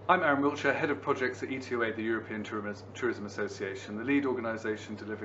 I'm Aaron Wiltshire, Head of Projects at ETOA, the European Tourism Association, the lead organisation delivering.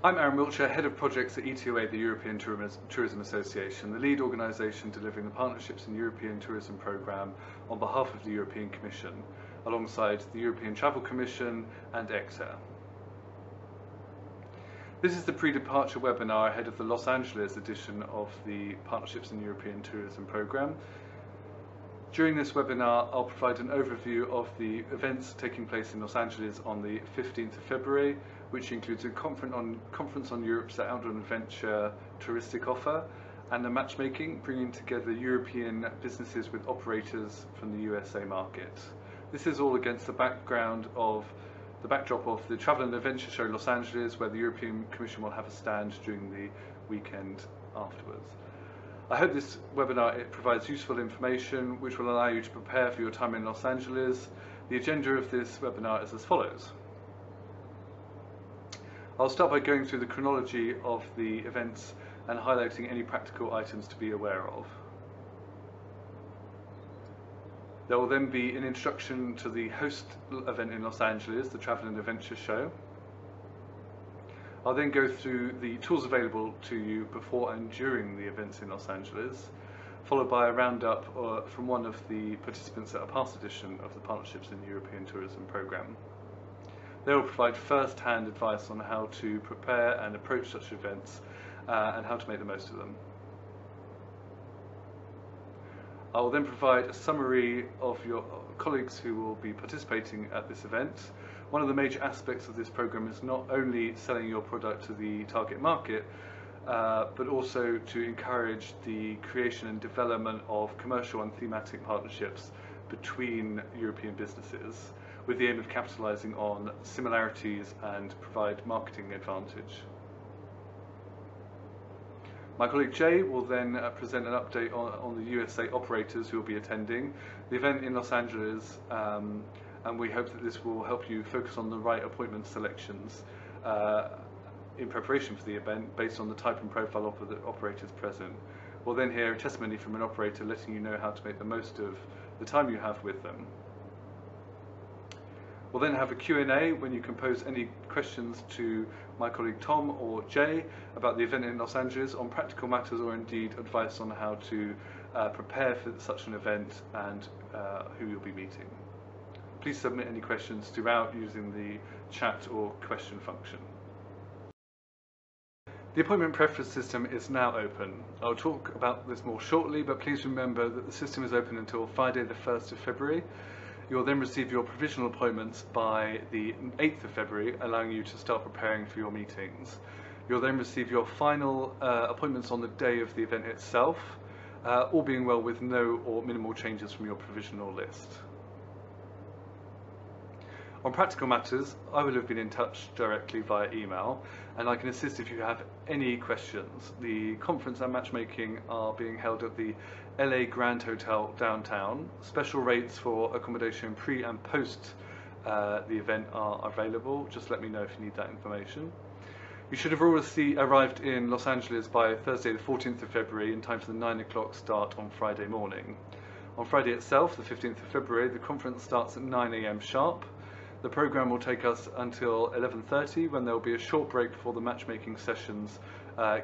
I'm Aaron Wiltshire, Head of Projects at ETOA, the European Tourism Association, the lead organisation delivering the Partnerships in European Tourism programme on behalf of the European Commission, alongside the European Travel Commission and ETOA. This is the pre-departure webinar ahead of the Los Angeles edition of the Partnerships in European Tourism programme. During this webinar, I'll provide an overview of the events taking place in Los Angeles on the 15th of February, which includes a conference on Europe's outdoor adventure touristic offer and a matchmaking, bringing together European businesses with operators from the USA market. This is all against the backdrop of the Travel and Adventure Show Los Angeles, where the European Commission will have a stand during the weekend afterwards. I hope this webinar provides useful information which will allow you to prepare for your time in Los Angeles. The agenda of this webinar is as follows. I'll start by going through the chronology of the events and highlighting any practical items to be aware of. There will then be an introduction to the host event in Los Angeles, the Travel and Adventure Show. I'll then go through the tools available to you before and during the events in Los Angeles, followed by a roundup from one of the participants at a past edition of the Partnerships in the European Tourism programme. They will provide first-hand advice on how to prepare and approach such events and how to make the most of them. I will then provide a summary of your colleagues who will be participating at this event. One of the major aspects of this programme is not only selling your product to the target market, but also to encourage the creation and development of commercial and thematic partnerships between European businesses, with the aim of capitalising on similarities and provide marketing advantage. My colleague Jay will then present an update on the USA operators who will be attending the event in Los Angeles, and we hope that this will help you focus on the right appointment selections in preparation for the event based on the type and profile of the operators present. We'll then hear a testimony from an operator letting you know how to make the most of the time you have with them. We'll then have a Q&A when you can pose any questions to my colleague Tom or Jay about the event in Los Angeles on practical matters or indeed advice on how to prepare for such an event and who you'll be meeting. Please submit any questions throughout using the chat or question function. The appointment preference system is now open. I'll talk about this more shortly, but please remember that the system is open until Friday the 1st of February. You will then receive your provisional appointments by the 8th of February, allowing you to start preparing for your meetings. You'll then receive your final appointments on the day of the event itself, all being well with no or minimal changes from your provisional list. On practical matters, I will have been in touch directly via email, and I can assist if you have any questions. The conference and matchmaking are being held at the LA Grand Hotel downtown. Special rates for accommodation pre and post the event are available. Just let me know if you need that information. You should have already arrived in Los Angeles by Thursday the 14th of February in time for the 9 o'clock start on Friday morning. On Friday itself, the 15th of February, the conference starts at 9 AM sharp. The programme will take us until 11:30, when there will be a short break before the matchmaking sessions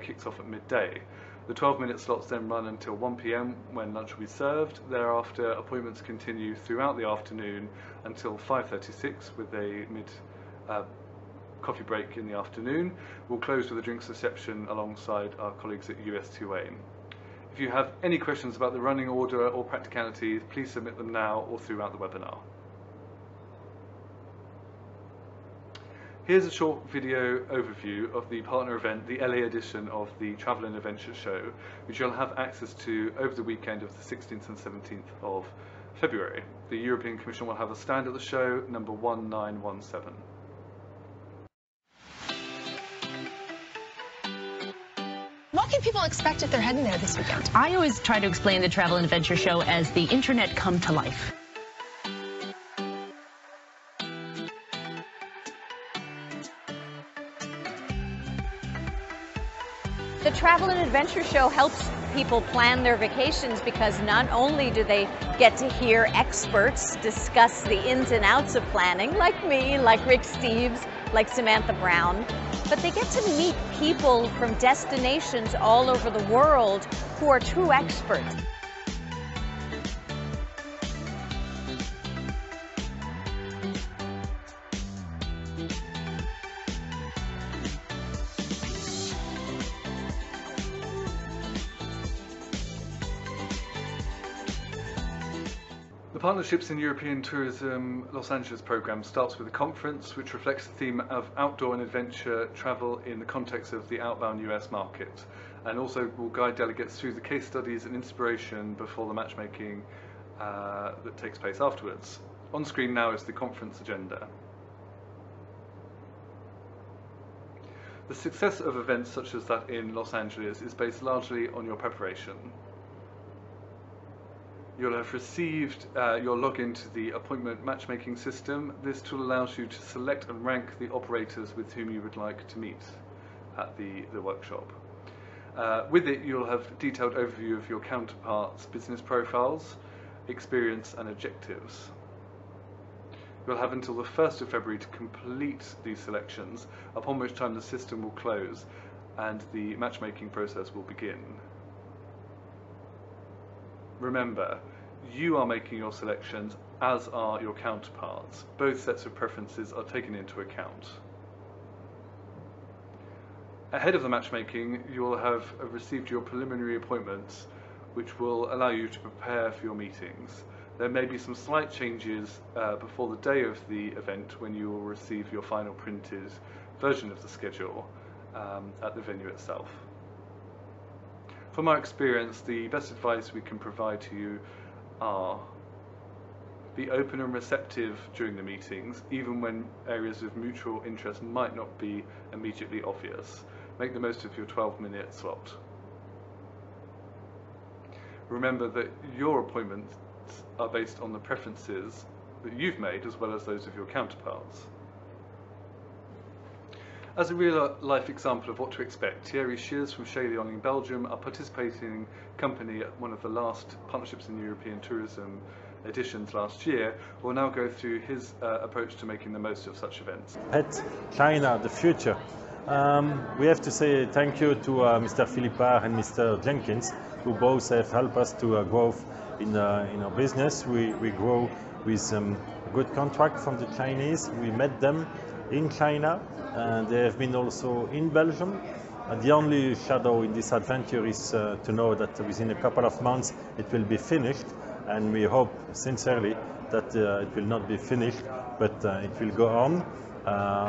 kicks off at midday. The 12-minute slots then run until 1 PM, when lunch will be served. Thereafter, appointments continue throughout the afternoon until 5:36, with a coffee break in the afternoon. We'll close with a drinks reception alongside our colleagues at ETOA. If you have any questions about the running order or practicalities, please submit them now or throughout the webinar. Here's a short video overview of the partner event, the LA edition of the Travel and Adventure Show, which you'll have access to over the weekend of the 16th and 17th of February. The European Commission will have a stand at the show, number 1917. What can people expect if they're heading there this weekend? I always try to explain the Travel and Adventure Show as the internet come to life. The Travel and Adventure Show helps people plan their vacations because not only do they get to hear experts discuss the ins and outs of planning, like me, like Rick Steves, like Samantha Brown, but they get to meet people from destinations all over the world who are true experts. The Partnerships in European Tourism Los Angeles programme starts with a conference which reflects the theme of outdoor and adventure travel in the context of the outbound US market, and also will guide delegates through the case studies and inspiration before the matchmaking that takes place afterwards. On screen now is the conference agenda. The success of events such as that in Los Angeles is based largely on your preparation. You'll have received your login to the appointment matchmaking system. This tool allows you to select and rank the operators with whom you would like to meet at the workshop. With it, you'll have detailed overview of your counterparts' business profiles, experience and objectives. You'll have until the 1st of February to complete these selections, upon which time the system will close and the matchmaking process will begin. Remember, you are making your selections, as are your counterparts. Both sets of preferences are taken into account. Ahead of the matchmaking, you will have received your preliminary appointments, which will allow you to prepare for your meetings. There may be some slight changes before the day of the event, when you will receive your final printed version of the schedule at the venue itself. From our experience, the best advice we can provide to you are: be open and receptive during the meetings, even when areas of mutual interest might not be immediately obvious. Make the most of your 12-minute slot. Remember that your appointments are based on the preferences that you've made, as well as those of your counterparts. As a real-life example of what to expect, Thierry Schiers from Chaillon in Belgium, a participating company at one of the last Partnerships in European Tourism editions last year, will now go through his approach to making the most of such events. At China, the future. We have to say thank you to Mr. Philippard and Mr. Jenkins, who both have helped us to grow in our business. We grow with a good contract from the Chinese. We met them in China, and they have been also in Belgium. The only shadow in this adventure is to know that within a couple of months it will be finished, and we hope sincerely that it will not be finished, but it will go on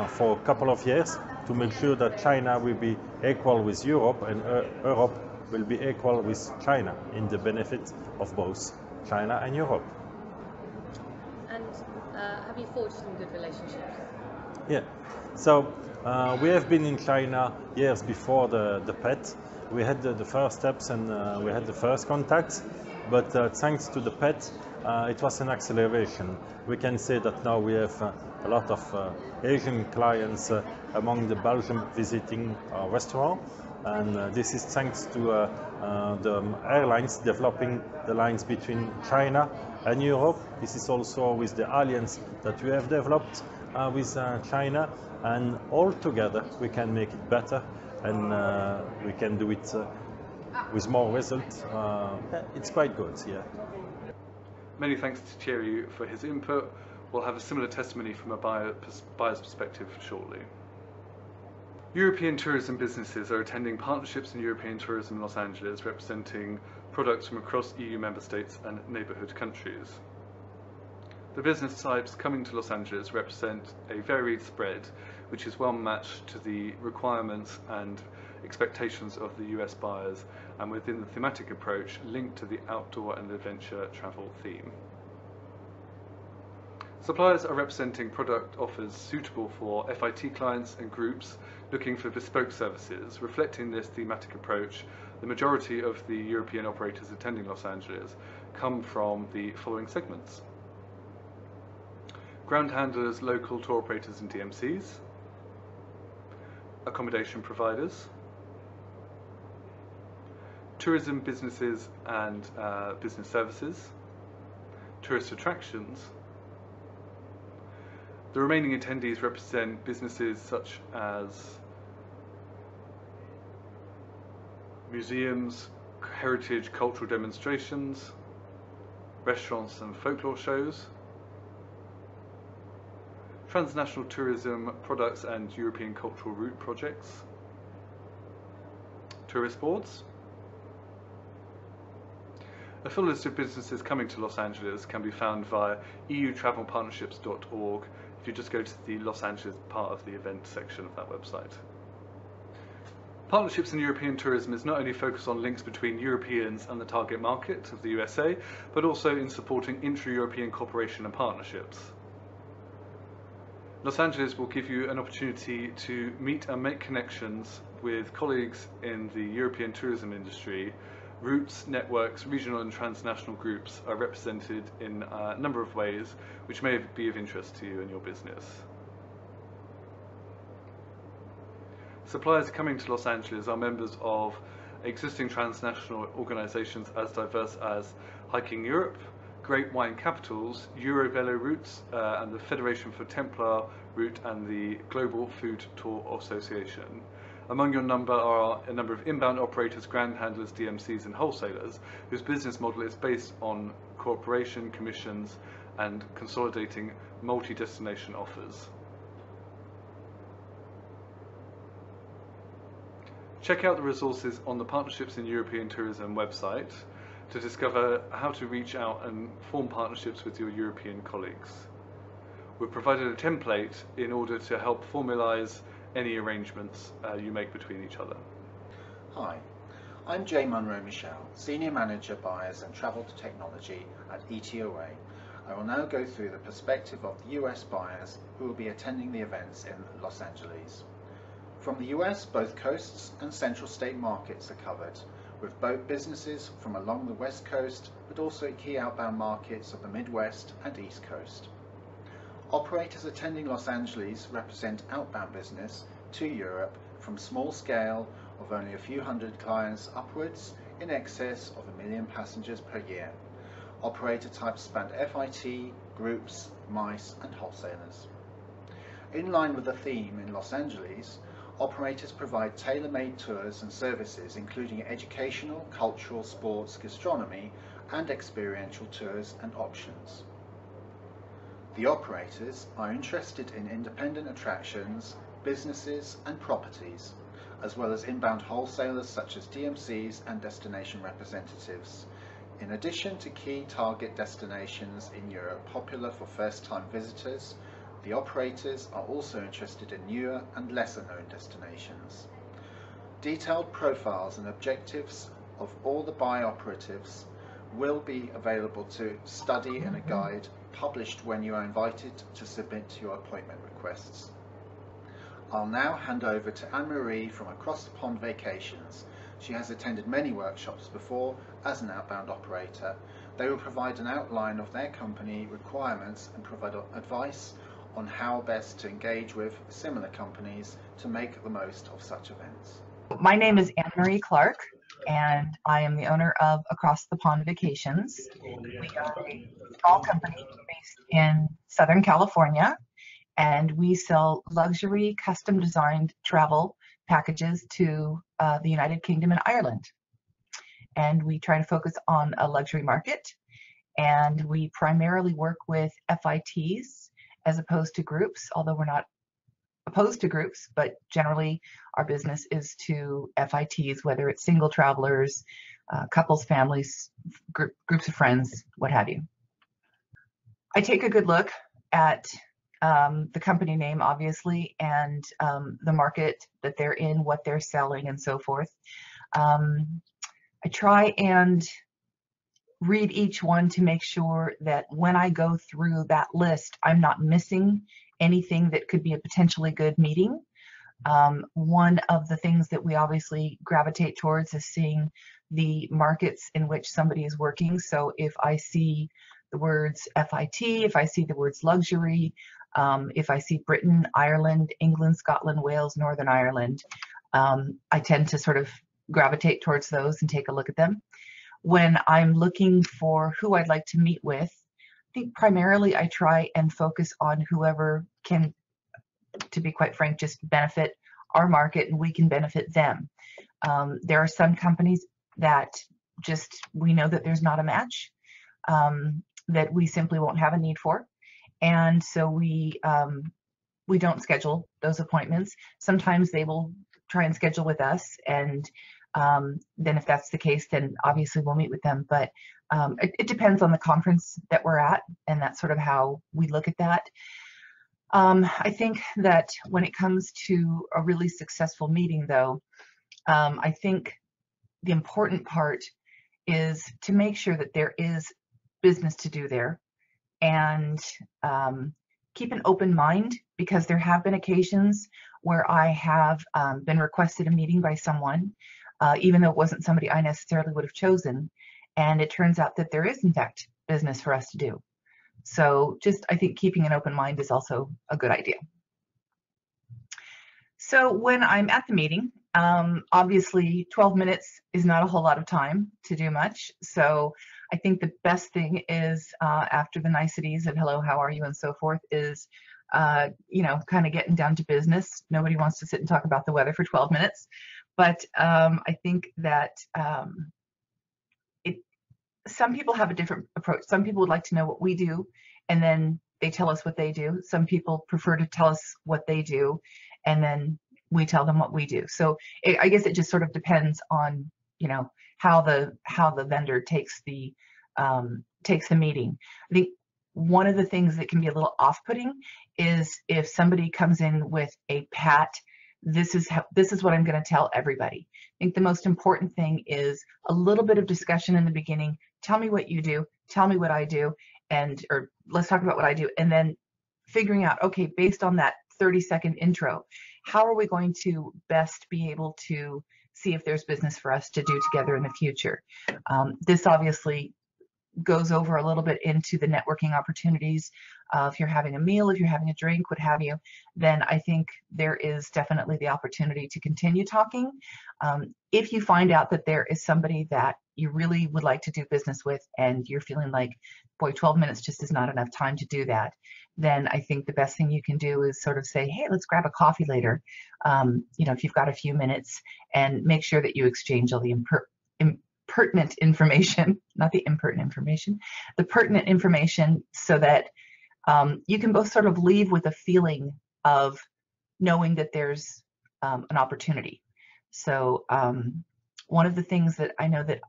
for a couple of years to make sure that China will be equal with Europe, and Europe will be equal with China in the benefit of both China and Europe. And have you forged some good relationships? Yeah, so we have been in China years before the PET. We had the first steps, and we had the first contacts, but thanks to the PET, it was an acceleration. We can say that now we have a lot of Asian clients among the Belgium visiting our restaurant. and this is thanks to the airlines developing the lines between China and Europe. This is also with the alliance that we have developed with China, and all together we can make it better, and we can do it with more results. It's quite good, yeah. Many thanks to Thierry for his input. We'll have a similar testimony from a buyer's perspective shortly. European tourism businesses are attending Partnerships in European Tourism in Los Angeles, representing products from across EU member states and neighbourhood countries. The business types coming to Los Angeles represent a varied spread, which is well matched to the requirements and expectations of the US buyers, and within the thematic approach linked to the outdoor and adventure travel theme. Suppliers are representing product offers suitable for FIT clients and groups looking for bespoke services. Reflecting this thematic approach, the majority of the European operators attending Los Angeles come from the following segments: ground handlers, local tour operators and DMCs, accommodation providers, tourism businesses and business services, tourist attractions. The remaining attendees represent businesses such as museums, heritage cultural demonstrations, restaurants and folklore shows, transnational tourism products and European cultural route projects, tourist boards. A full list of businesses coming to Los Angeles can be found via eutravelpartnerships.org if you just go to the Los Angeles part of the event section of that website. Partnerships in European Tourism is not only focused on links between Europeans and the target market of the USA, but also in supporting intra-European cooperation and partnerships. Los Angeles will give you an opportunity to meet and make connections with colleagues in the European tourism industry. Routes, networks, regional and transnational groups are represented in a number of ways which may be of interest to you and your business. Suppliers coming to Los Angeles are members of existing transnational organisations as diverse as Hiking Europe, Great Wine Capitals, Eurovelo Routes, and the Federation for Templar Route and the Global Food Tour Association. Among your number are a number of inbound operators, ground handlers, DMCs and wholesalers whose business model is based on cooperation, commissions and consolidating multi-destination offers. Check out the resources on the Partnerships in European Tourism website to discover how to reach out and form partnerships with your European colleagues. We've provided a template in order to help formalise any arrangements you make between each other. Hi, I'm Jay Munro Michel, Senior Manager Buyers and Travel Technology at ETOA. I will now go through the perspective of the US buyers who will be attending the events in Los Angeles. From the US, both coasts and central state markets are covered, with boat businesses from along the West Coast, but also key outbound markets of the Midwest and East Coast. Operators attending Los Angeles represent outbound business to Europe from small scale of only a few hundred clients upwards in excess of 1 million passengers per year. Operator types span FIT, groups, MICE and wholesalers. In line with the theme in Los Angeles, operators provide tailor-made tours and services including educational, cultural, sports, gastronomy and experiential tours and options. The operators are interested in independent attractions, businesses and properties, as well as inbound wholesalers such as DMCs and destination representatives, in addition to key target destinations in Europe popular for first-time visitors. The operators are also interested in newer and lesser-known destinations. Detailed profiles and objectives of all the buy operatives will be available to study in a guide published when you are invited to submit your appointment requests. I'll now hand over to Anne-Marie from Across the Pond Vacations. She has attended many workshops before as an outbound operator. They will provide an outline of their company requirements and provide advice on how best to engage with similar companies to make the most of such events. My name is Anne Marie Clark, and I am the owner of Across the Pond Vacations. We are a small company based in Southern California, and we sell luxury, custom designed travel packages to the United Kingdom and Ireland. And we try to focus on a luxury market, and we primarily work with FITs as opposed to groups, although we're not opposed to groups, but generally our business is to FITs, whether it's single travelers, couples, families, groups of friends, what have you. I take a good look at the company name, obviously, and the market that they're in, what they're selling, and so forth. I try and read each one to make sure that when I go through that list, I'm not missing anything that could be a potentially good meeting. One of the things that we obviously gravitate towards is seeing the markets in which somebody is working. So if I see the words FIT, if I see the words luxury, if I see Britain, Ireland, England, Scotland, Wales, Northern Ireland, I tend to sort of gravitate towards those and take a look at them. When I'm looking for who I'd like to meet with, I think primarily I try and focus on whoever can, to be quite frank, just benefit our market and we can benefit them. There are some companies that just, we know that there's not a match, that we simply won't have a need for. And so we don't schedule those appointments. Sometimes they will try and schedule with us, and then if that's the case, then obviously we'll meet with them. But it depends on the conference that we're at, and that's sort of how we look at that. I think that when it comes to a really successful meeting, though, I think the important part is to make sure that there is business to do there, and keep an open mind, because there have been occasions where I have been requested a meeting by someone, even though it wasn't somebody I necessarily would have chosen, and it turns out that there is in fact business for us to do. So just, I think keeping an open mind is also a good idea. So when I'm at the meeting, obviously 12 minutes is not a whole lot of time to do much. So I think the best thing is, after the niceties of hello, how are you, and so forth, is you know, kind of getting down to business. Nobody wants to sit and talk about the weather for 12 minutes. But I think that some people have a different approach. Some people would like to know what we do, and then they tell us what they do. Some people prefer to tell us what they do, and then we tell them what we do. So I guess it just sort of depends on, you know, how the vendor takes the meeting. I think one of the things that can be a little off-putting is if somebody comes in with a pat, this is what I'm going to tell everybody. I think the most important thing is a little bit of discussion in the beginning. Tell me what you do, tell me what I do, or let's talk about what I do, and then figuring out, okay, based on that 30-second intro, how are we going to best be able to see if there's business for us to do together in the future. This obviously goes over a little bit into the networking opportunities. If you're having a meal, if you're having a drink, what have you, then I think there is definitely the opportunity to continue talking. If you find out that there is somebody that you really would like to do business with and you're feeling like, boy, 12 minutes just is not enough time to do that, then I think the best thing you can do is sort of say, hey, let's grab a coffee later, you know, if you've got a few minutes, and make sure that you exchange all the pertinent information, not the impertinent information, the pertinent information, so that you can both sort of leave with a feeling of knowing that there's an opportunity. So one of the things that I know that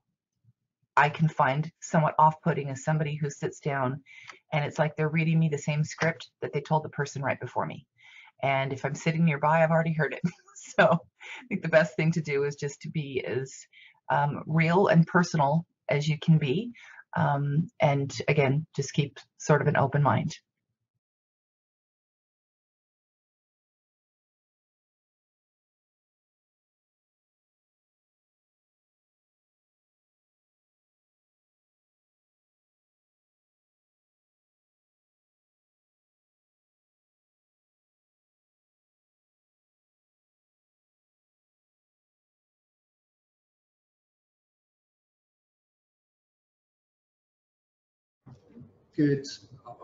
I can find somewhat off-putting is somebody who sits down and it's like they're reading me the same script that they told the person right before me. And if I'm sitting nearby, I've already heard it. So I think the best thing to do is just to be as real and personal as you can be. And again, just keep sort of an open mind. Good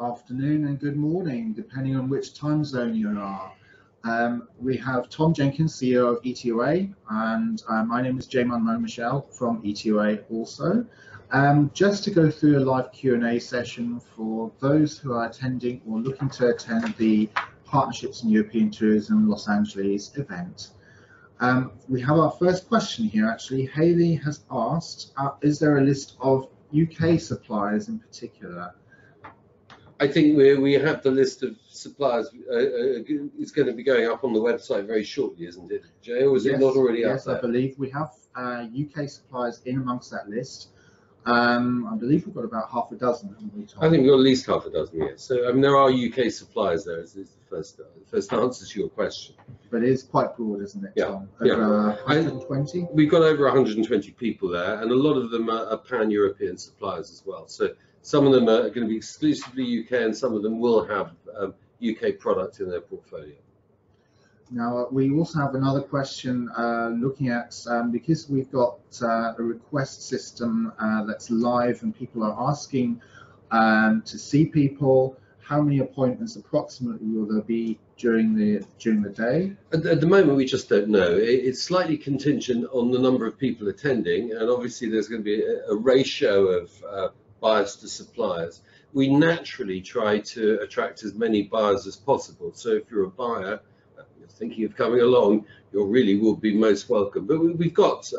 afternoon and good morning, depending on which time zone you are. We have Tom Jenkins, CEO of ETOA, and my name is Jay Munro-Michelle from ETOA also. Just to go through a live Q&A session for those who are attending or looking to attend the Partnerships in European Tourism Los Angeles event. We have our first question here actually. Haley has asked, is there a list of UK suppliers in particular? I think we have the list of suppliers. It's going to be going up on the website very shortly, isn't it, Jay? Or is it not already up there? Yes, I believe we have UK suppliers in amongst that list. I believe we've got about half a dozen, haven't we, Tom? I think we've got at least half a dozen, yes. So I mean, there are UK suppliers there. Is the first answer to your question. But it is quite broad, isn't it, Tom? Yeah. Over 120? We've got over 120 people there, and a lot of them are pan-European suppliers as well. So some of them are going to be exclusively UK, and some of them will have UK product in their portfolio. Now, we also have another question looking at, because we've got a request system that's live and people are asking to see people, how many appointments approximately will there be during the day? At the moment, we just don't know. It's slightly contingent on the number of people attending, and obviously there's going to be a ratio of buyers to suppliers. We naturally try to attract as many buyers as possible. So if you're a buyer, thinking of coming along, you really will be most welcome. But we've got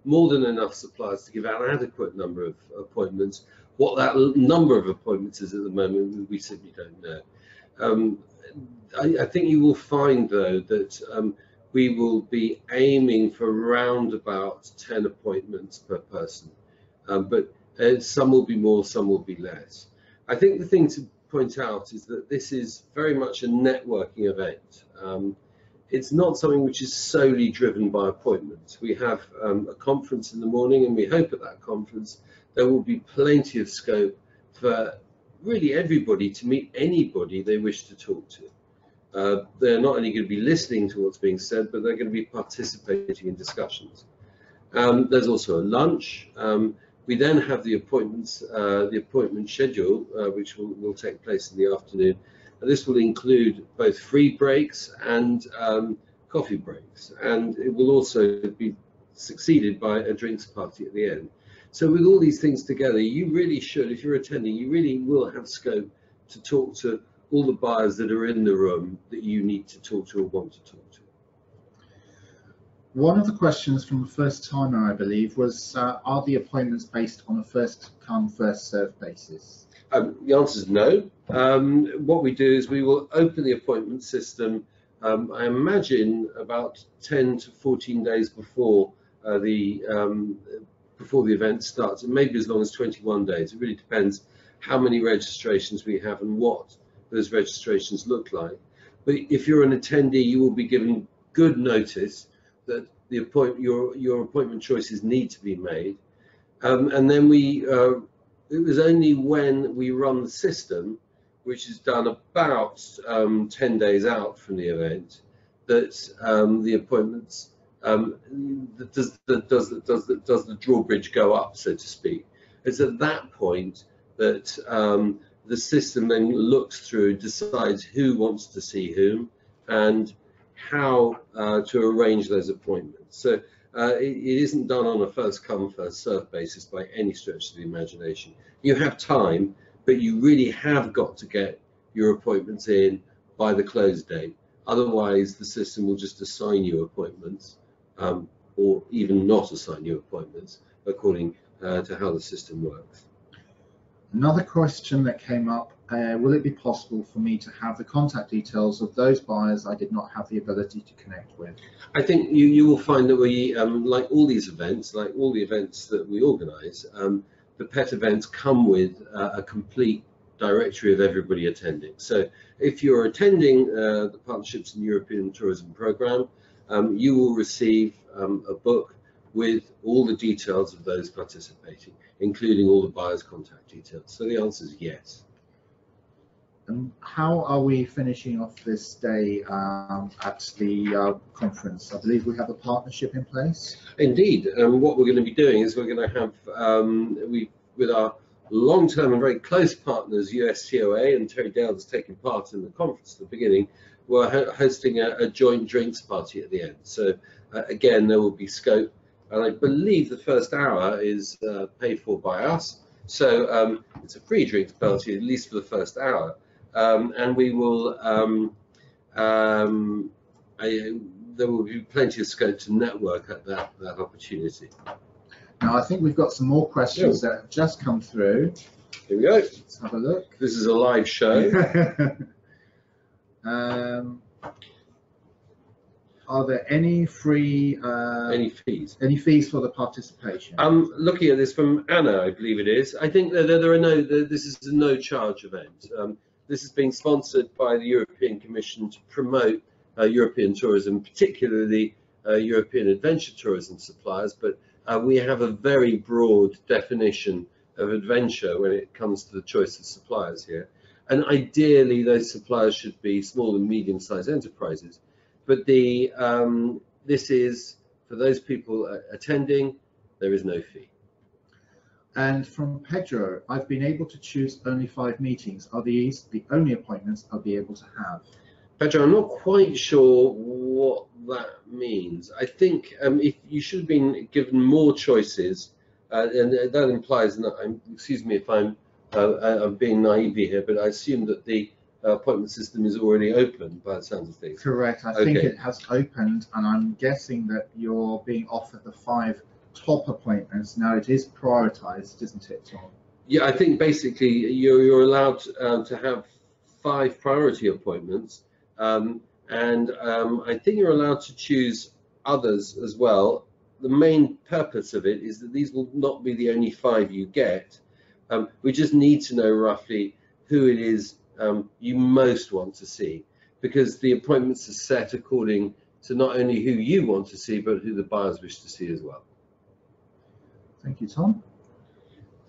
more than enough suppliers to give out an adequate number of appointments. What that number of appointments is at the moment, we simply don't know. I think you will find, though, that we will be aiming for around about 10 appointments per person. But some will be more, some will be less. I think the thing to point out is that this is very much a networking event. It's not something which is solely driven by appointments. We have a conference in the morning, and we hope at that conference there will be plenty of scope for really everybody to meet anybody they wish to talk to. They're not only going to be listening to what's being said, but they're going to be participating in discussions. There's also a lunch. We then have the appointments, the appointment schedule, which will take place in the afternoon. This will include both free breaks and coffee breaks, and it will also be succeeded by a drinks party at the end. So with all these things together, you really should, if you're attending, you really will have scope to talk to all the buyers that are in the room that you need to talk to or want to talk to. One of the questions from the first timer, I believe, was are the appointments based on a first come, first served basis? The answer is no. What we do is we will open the appointment system, I imagine about 10 to 14 days before the event starts. It may be as long as 21 days. It really depends how many registrations we have and what those registrations look like. But if you're an attendee, you will be given good notice that your appointment choices need to be made. And then it was only when we run the system, which is done about 10 days out from the event, that the appointments does the drawbridge go up, so to speak. It's at that point that the system then looks through, decides who wants to see whom, and how to arrange those appointments. So it isn't done on a first come, first served basis by any stretch of the imagination. You have time, but you really have got to get your appointments in by the close date. Otherwise, the system will just assign you appointments, or even not assign you appointments, according to how the system works. Another question that came up, will it be possible for me to have the contact details of those buyers I did not have the ability to connect with? I think you will find that we, like all these events, like all the events that we organise, the PET events come with a complete directory of everybody attending. So if you're attending the Partnerships in European Tourism Programme, you will receive a book with all the details of those participating, including all the buyers' contact details. So the answer is yes. And how are we finishing off this day at the conference? I believe we have a partnership in place. Indeed. What we're going to be doing is we're going to have, with our long-term and very close partners, ETOA, and Terry Dale has taken part in the conference at the beginning, we're hosting a joint drinks party at the end. So again, there will be scope, and I believe the first hour is paid for by us. So it's a free drinks party, at least for the first hour. And we will, there will be plenty of scope to network at that opportunity. Now, I think we've got some more questions that have just come through. Here we go. Let's have a look. This is a live show. Are there any free any fees for the participation? I'm looking at this from Anna, I believe it is. I think that there are no. This is a no charge event. This is being sponsored by the European Commission to promote European tourism, particularly European adventure tourism suppliers. But we have a very broad definition of adventure when it comes to the choice of suppliers here. And ideally, those suppliers should be small and medium-sized enterprises. But this is, for those people attending, there is no fee. And from Pedro, I've been able to choose only 5 meetings. Are these the only appointments I'll be able to have? Pedro, I'm not quite sure what that means. I think if you should have been given more choices, and that implies, excuse me if I'm being naive here, but I assume that the appointment system is already open by the sounds of things. Correct. I think it has opened, and I'm guessing that you're being offered the 5 top appointments. Now it is prioritized, isn't it, Tom? Yeah, I think basically you're allowed to have 5 priority appointments, and I think you're allowed to choose others as well. The main purpose of it is that these will not be the only 5 you get. We just need to know roughly who it is you most want to see, because the appointments are set according to not only who you want to see, but who the buyers wish to see as well. Thank you, Tom.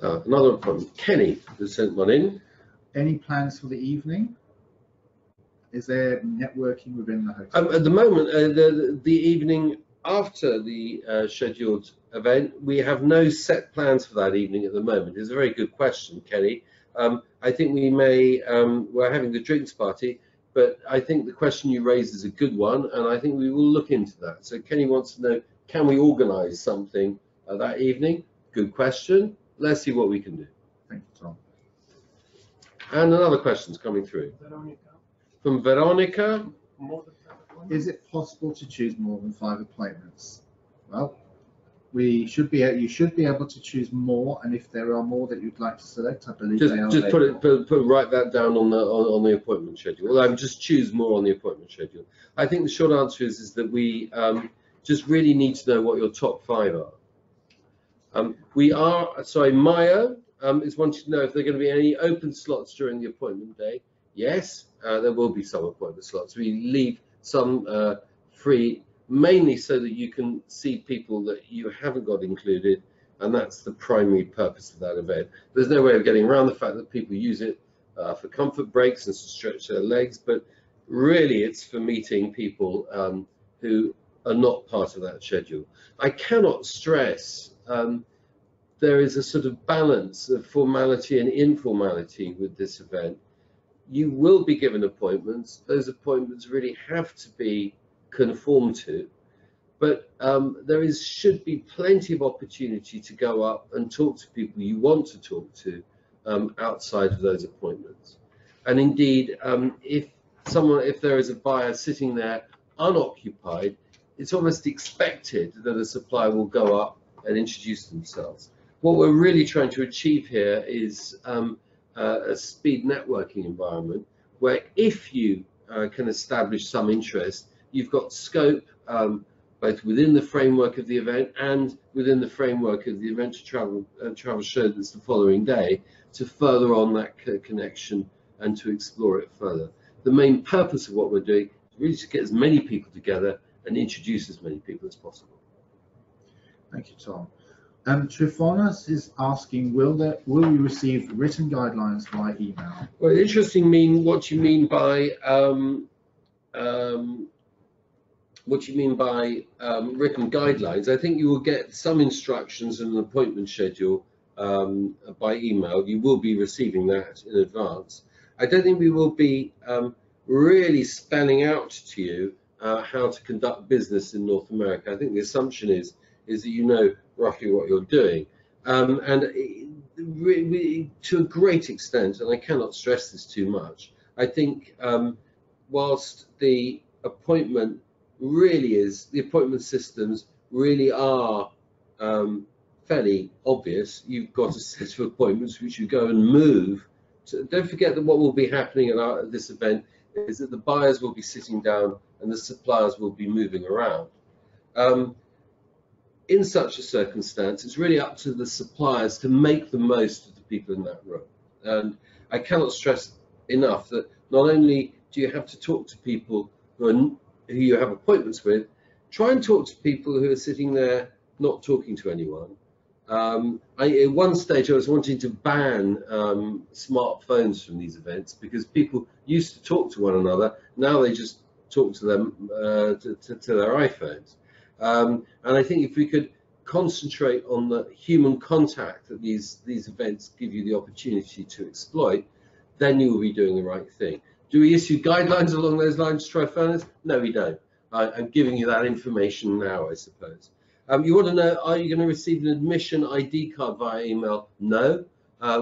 Another appointment. Kenny has sent one in. Any plans for the evening? Is there networking within the hotel? At the moment, the evening after the scheduled event, we have no set plans for that evening at the moment. It's a very good question, Kenny. I think we may, we're having the drinks party, but I think the question you raised is a good one, and I think we will look into that. So Kenny wants to know, can we organise something that evening? Good question. Let's see what we can do. Thank you, Tom. And another question's coming through. From Veronica. Is it possible to choose more than 5 appointments? Well, you should be able to choose more, and if there are more that you'd like to select, I believe they are. Just write that down on the appointment schedule. Well, just choose more on the appointment schedule. I think the short answer is that we just really need to know what your top 5 are. Maya is wanting to know if there are going to be any open slots during the appointment day. Yes, there will be some appointment slots. We leave some free, mainly so that you can see people that you haven't got included, and that's the primary purpose of that event. There's no way of getting around the fact that people use it for comfort breaks and to stretch their legs, but really it's for meeting people who are not part of that schedule. I cannot stress there is a sort of balance of formality and informality with this event. You will be given appointments. Those appointments really have to be conformed to, but there should be plenty of opportunity to go up and talk to people you want to talk to outside of those appointments. And indeed, if there is a buyer sitting there unoccupied, it's almost expected that a supplier will go up and introduce themselves. What we're really trying to achieve here is a speed networking environment where if you can establish some interest, you've got scope both within the framework of the event and within the framework of the adventure travel show that's the following day to further on that connection and to explore it further. The main purpose of what we're doing is really to get as many people together and introduce as many people as possible. Thank you, Tom. Trifonas is asking, will we receive written guidelines via email? Well, interesting. What you mean by written guidelines? I think you will get some instructions and an appointment schedule by email. You will be receiving that in advance. I don't think we will be really spelling out to you how to conduct business in North America. I think the assumption is that you know roughly what you're doing. To a great extent, and I cannot stress this too much, I think whilst the appointment systems really are fairly obvious, you've got a set of appointments which you go and move. So don't forget that what will be happening at this event is that the buyers will be sitting down and the suppliers will be moving around. In such a circumstance, it's really up to the suppliers to make the most of the people in that room. And I cannot stress enough that not only do you have to talk to people who you have appointments with, try and talk to people who are sitting there not talking to anyone. At one stage I was wanting to ban smartphones from these events because people used to talk to one another. Now they just talk to them to their iPhones. And I think if we could concentrate on the human contact that these events give you the opportunity to exploit, then you will be doing the right thing. Do we issue guidelines along those lines, Tryphonas? No, we don't. I'm giving you that information now, I suppose. You want to know, are you going to receive an admission ID card via email? No.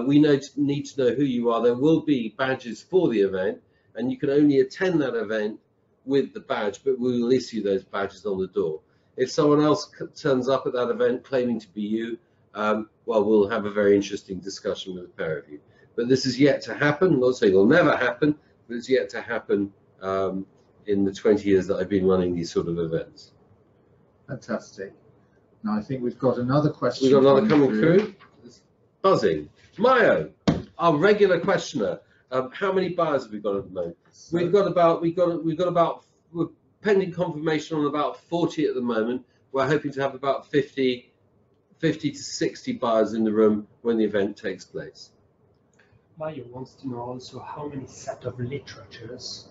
We need to know who you are. There will be badges for the event, and you can only attend that event with the badge, but we will issue those badges on the door. If someone else turns up at that event claiming to be you, well, we'll have a very interesting discussion with the pair of you. But this is yet to happen. I'm not saying it'll never happen, but it's yet to happen in the 20 years that I've been running these sort of events. Fantastic. Now I think we've got another question. We've got another coming through. It's buzzing. Mayo, our regular questioner. How many buyers have we got at the moment? We've got about we're pending confirmation on about 40 at the moment. We're hoping to have about 50 to 60 buyers in the room when the event takes place. Mario wants to know also how many set of literatures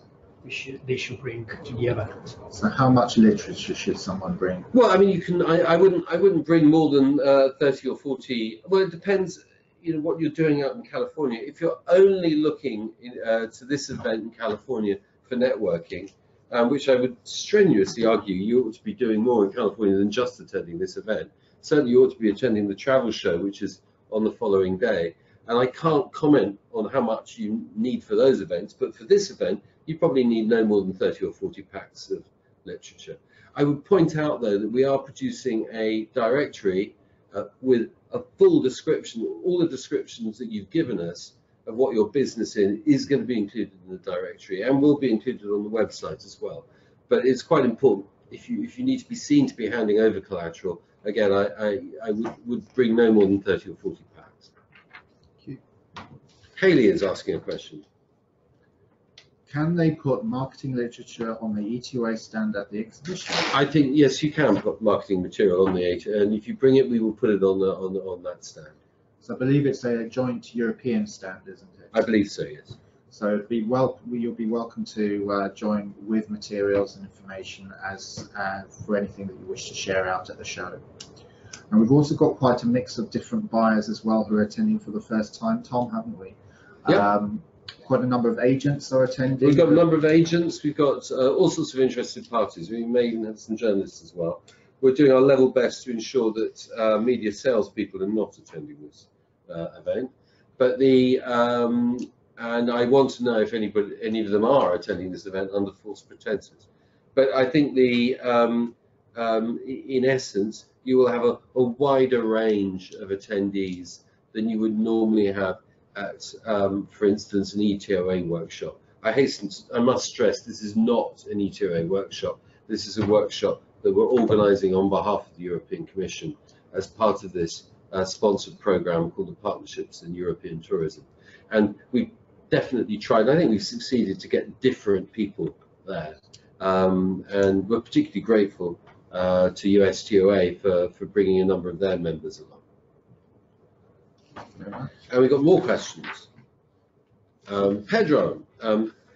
they should bring to the event. So how much literature should someone bring? Well, I mean, you can. I wouldn't bring more than 30 or 40. Well, it depends. You know what you're doing out in California. If you're only looking to this event in California for networking, which I would strenuously argue you ought to be doing more in California than just attending this event. Certainly, you ought to be attending the travel show, which is on the following day. And I can't comment on how much you need for those events, but for this event, you probably need no more than 30 or 40 packs of literature. I would point out, though, that we are producing a directory with a full description. All the descriptions that you've given us of what your business is going to be included in the directory and will be included on the website as well. But it's quite important, if you need to be seen to be handing over collateral, again, I would bring no more than 30 or 40 packs. Haley is asking a question. Can they put marketing literature on the ETOA stand at the exhibition? I think yes, you can put marketing material on the ETOA, and if you bring it, we will put it on that stand. So I believe it's a joint European stand, isn't it? I believe so, yes. So you'll be welcome to join with materials and information as for anything that you wish to share out at the show. And we've also got quite a mix of different buyers as well who are attending for the first time, Tom, haven't we? Yeah. Quite a number of agents are attending. We've got a number of agents. We've got all sorts of interested parties. We may even have some journalists as well. We're doing our level best to ensure that media salespeople are not attending this event. But and I want to know if any of them are attending this event under false pretenses. But I think in essence, you will have a wider range of attendees than you would normally have at, for instance, an ETOA workshop. I must stress, this is not an ETOA workshop. This is a workshop that we're organising on behalf of the European Commission as part of this sponsored programme called the Partnerships in European Tourism. And we've definitely tried, I think we've succeeded to get different people there. And we're particularly grateful to USTOA for bringing a number of their members along. And we've got more questions. Pedro,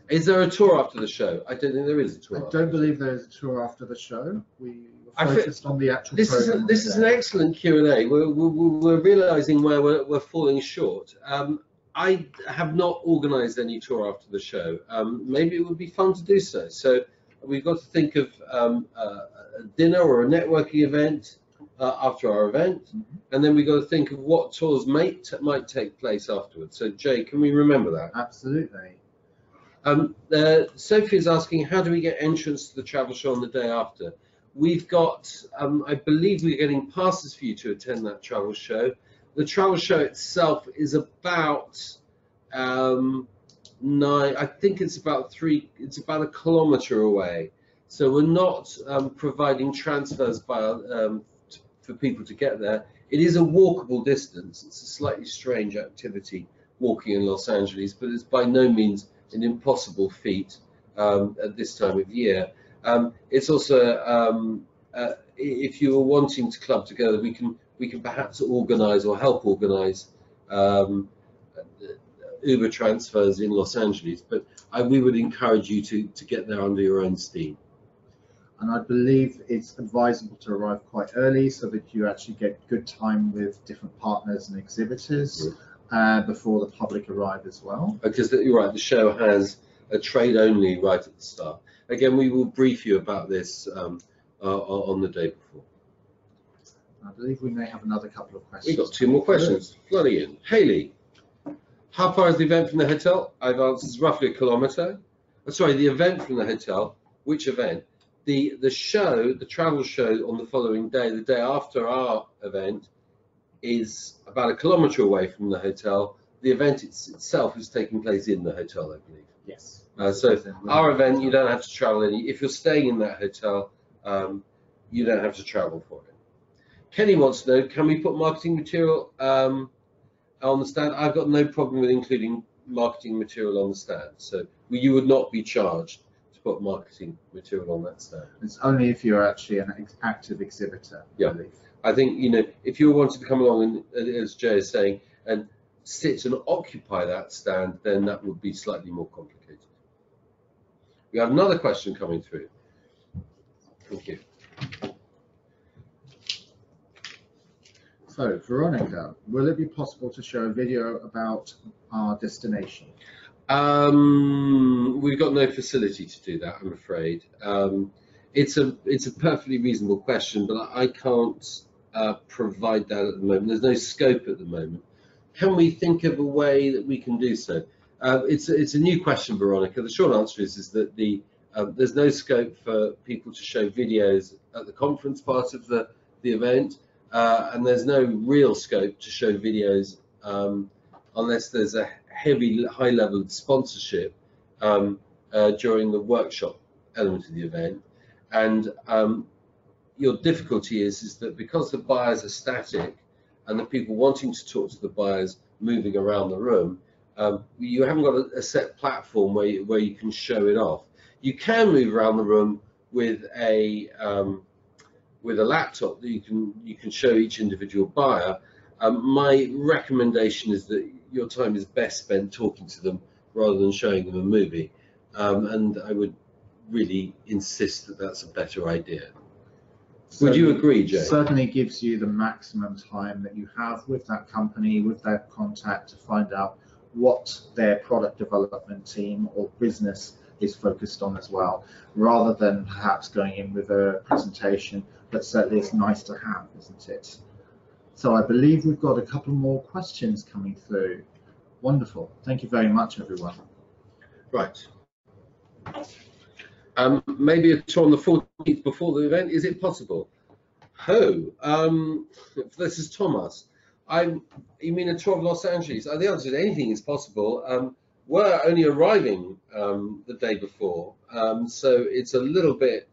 is there a tour after the show? I don't think there is a tour. I don't believe there is a tour after the show. We focused on the actual this program. This is an excellent Q&A. We're realising where we're falling short. I have not organised any tour after the show. Maybe it would be fun to do so. So we've got to think of a dinner or a networking event after our event, and then we've got to think of what tours might take place afterwards. So Jay, can we remember that? Absolutely. Sophie is asking, how do we get entrance to the travel show on the day after? We've got, I believe we're getting passes for you to attend that travel show. The travel show itself is about I think it's about a kilometre away. So we're not providing transfers for people to get there. It is a walkable distance. It's a slightly strange activity walking in Los Angeles, but it's by no means an impossible feat at this time of year. It's also, if you are wanting to club together, we can perhaps organise or help organise Uber transfers in Los Angeles, but we would encourage you to get there under your own steam. And I believe it's advisable to arrive quite early so that you actually get good time with different partners and exhibitors before the public arrive as well. Because you're right, the show has a trade only right at the start. Again, we will brief you about this on the day before. I believe we may have another couple of questions. We've got two more questions flooding in. Haley, how far is the event from the hotel? I've answered it's roughly a kilometre. Sorry, the event from the hotel. Which event? The show, the travel show on the following day, the day after our event, is about a kilometre away from the hotel. The event itself is taking place in the hotel, I believe. Yes. So our event, you don't have to travel any. If you're staying in that hotel, you don't have to travel for it. Kenny wants to know, can we put marketing material on the stand? I've got no problem with including marketing material on the stand. So you would not be charged to put marketing material on that stand. It's only if you're actually an active exhibitor. Yeah. I think, if you wanted to come along and, as Jay is saying, and sit and occupy that stand, then that would be slightly more complicated. We have another question coming through. Thank you. So, Veronica, will it be possible to show a video about our destination? We've got no facility to do that, I'm afraid. It's a perfectly reasonable question, but I can't provide that at the moment. There's no scope at the moment. Can we think of a way that we can do so? It's a new question, Veronica. The short answer is that there's no scope for people to show videos at the conference part of the event, and there's no real scope to show videos unless there's a high level of sponsorship during the workshop element of the event. And your difficulty is that because the buyers are static and the people wanting to talk to the buyers moving around the room, you haven't got a set platform where you can show it off. You can move around the room with a laptop that you can show each individual buyer. My recommendation is that your time is best spent talking to them rather than showing them a movie, and I would really insist that that's a better idea. Would you agree, Jay? Certainly gives you the maximum time that you have with that company, with that contact, to find out what their product development team or business is focused on as well, rather than perhaps going in with a presentation. But certainly it's nice to have, isn't it? So I believe we've got a couple more questions coming through. Wonderful. Thank you very much, everyone. Right. Maybe a tour on the 14th before the event. Is it possible? This is Thomas. You mean a tour of Los Angeles? The answer is anything is possible. We're only arriving the day before, so it's a little bit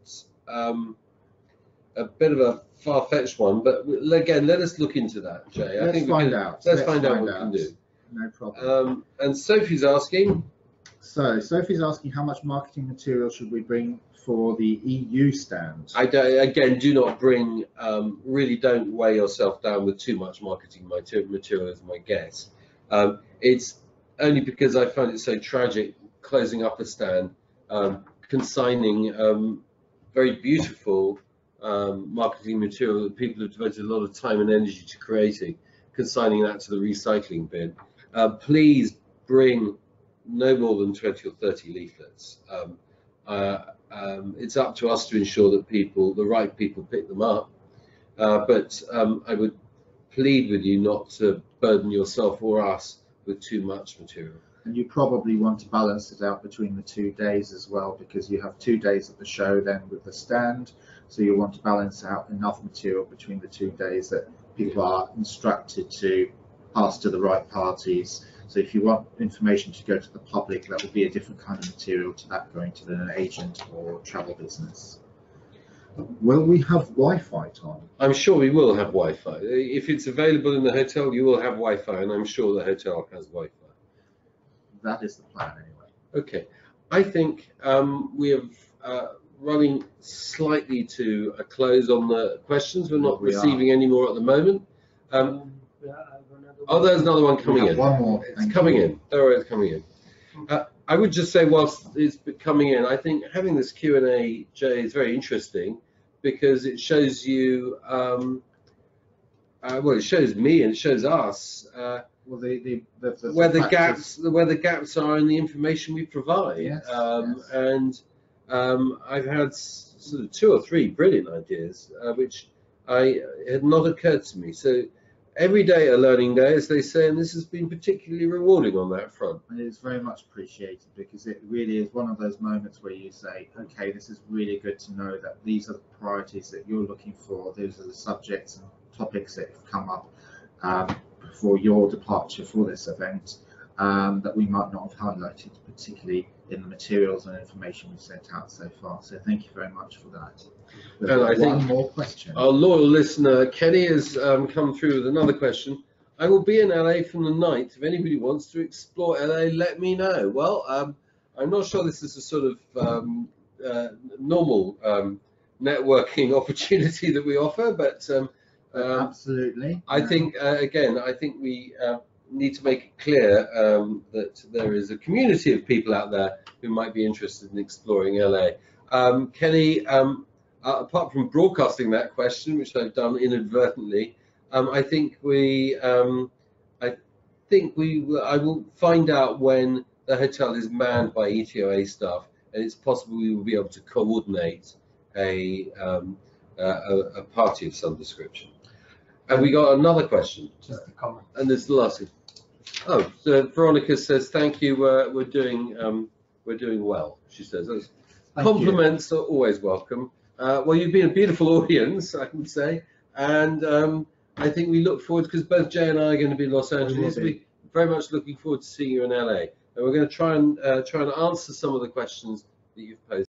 a bit of a far-fetched one. But again, let us look into that, Jay. Let's find out what we can do. No problem. And Sophie's asking. So Sophie's asking, how much marketing material should we bring for the EU stand? Do not bring, really don't weigh yourself down with too much marketing material is my guess. It's only because I find it so tragic closing up a stand, consigning very beautiful marketing material that people have devoted a lot of time and energy to creating, consigning that to the recycling bin. Please bring no more than 20 or 30 leaflets. It's up to us to ensure that the right people pick them up. But I would plead with you not to burden yourself or us with too much material. And you probably want to balance it out between the 2 days as well, because you have 2 days at the show then with the stand. So you want to balance out enough material between the 2 days that people are instructed to pass to the right parties. So if you want information to go to the public, that will be a different kind of material to that going to an agent or travel business. Will we have Wi-Fi, Tom? I'm sure we will have Wi-Fi. If it's available in the hotel, you will have Wi-Fi, and I'm sure the hotel has Wi-Fi. That is the plan anyway. Okay, I think we are running slightly to a close on the questions. We're not receiving any more at the moment. Oh, there's another one coming in. One more. It's coming in. There it's coming in. I would just say, whilst it's coming in, I think having this Q&A, Jay, is very interesting because it shows you, well, it shows me and it shows us Well, where the gaps are in the information we provide. Yes, yes. And I've had sort of 2 or 3 brilliant ideas which had not occurred to me. So every day a learning day, as they say, and this has been particularly rewarding on that front. And it's very much appreciated because it really is one of those moments where you say, okay, this is really good to know that these are the priorities that you're looking for. Those are the subjects and topics that have come up for your departure for this event that we might not have highlighted, particularly in the materials and information we've sent out so far. So thank you very much for that. And I think one more question. Our loyal listener Kenny has come through with another question. I will be in LA from the 9th. If anybody wants to explore LA, let me know. Well, I'm not sure this is a sort of normal networking opportunity that we offer, but absolutely. I think again, I think we need to make it clear that there is a community of people out there who might be interested in exploring LA. Kenny, apart from broadcasting that question, which I've done inadvertently, I will find out when the hotel is manned by ETOA staff, and it's possible we will be able to coordinate a party of some description. And we got another question. Just a comment. And this is the last one. Oh, so Veronica says, thank you. We're doing well. She says, compliments are always welcome. Well, you've been a beautiful audience, I would say, and I think we look forward, because both Jay and I are going to be in Los Angeles. We're very much looking forward to seeing you in LA, and we're going to try and answer some of the questions that you've posed.